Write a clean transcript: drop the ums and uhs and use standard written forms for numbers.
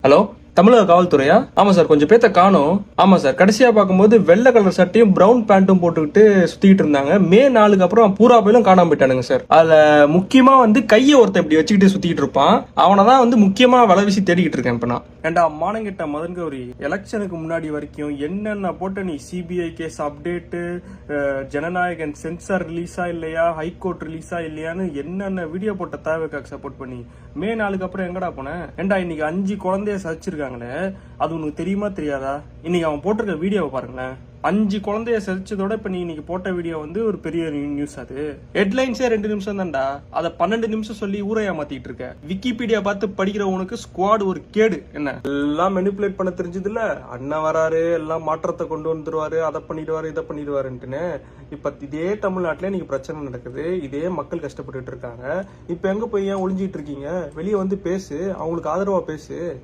Hello, தமிழக காவல்துறையா? ஆமா sir, கொஞ்சம் பேத்த காணோம். ஆமா சார், கடைசியா பார்க்கும்போது வெள்ளை கலர் சட்டையும் பிரவுன் பேண்ட்டும் போட்டுக்கிட்டு சுத்திட்டு இருந்தாங்க. மே 4க்கு அப்புறம் பூரா போயிலும் காணாம போயிட்டானுங்க சார். அதுல முக்கியமா கையை ஒருத்தன் இப்படி வச்சுக்கிட்டு சுத்திட்டு இருப்பான். அவனதான் முக்கியமா வலை வீசி தேடிக்கிட்டு இருக்கேன் இப்ப நான். ஏண்டா மானங்கிட்ட மதன் கௌரி, எலெக்ஷனுக்கு முன்னாடி வரைக்கும் என்னென்ன போட்ட நீ CBI case update, Jananayagan censor ரிலீஸா இல்லையா, ஹைகோர்ட் ரிலீஸா இல்லையான்னு என்னென்ன வீடியோ போட்ட தேவைக்காக சப்போர்ட் பண்ணி மே 4க்கு அப்புறம் எங்கடா போனேன்? ஏண்டா இன்னைக்கு 5 குழந்தைய சதிச்சிருக்காங்களே, அது உனக்கு தெரியுமா தெரியாதா? இன்னைக்கு அவன் போட்டிருக்க வீடியோவை பாருங்களேன். 5 குழந்தைய சரிச்சதோட இப்ப நீ இன்னைக்கு போட்ட வீடியோ ஒரு பெரிய நியூஸ். அது ஹெட்லைன்ஸே 2 நிமிஷம் தான்டா, அதை 12 நிமிஷம் சொல்லி ஊரையா மாத்திட்டு இருக்க. விக்கிபீடியா பார்த்து படிக்கிறவனுக்கு ஸ்குவாட் ஒரு கேடு. என்ன எல்லாம் மெனிப்புலேட் பண்ண தெரிஞ்சது இல்ல? அண்ணன் வராரு, எல்லாம் மாற்றத்தை கொண்டு வந்துருவாரு, அதை பண்ணிடுவாரு இதை பண்ணிடுவாருன்ட்டுன்னு. இப்ப இதே தமிழ்நாட்டுல இன்னைக்கு பிரச்சனை நடக்குது, இதே மக்கள் கஷ்டப்பட்டுட்டு இருக்காங்க. இப்ப எங்க போய் ஏன் ஒளிஞ்சிட்டு இருக்கீங்க? வெளியே பேசு, அவங்களுக்கு ஆதரவா பேசு.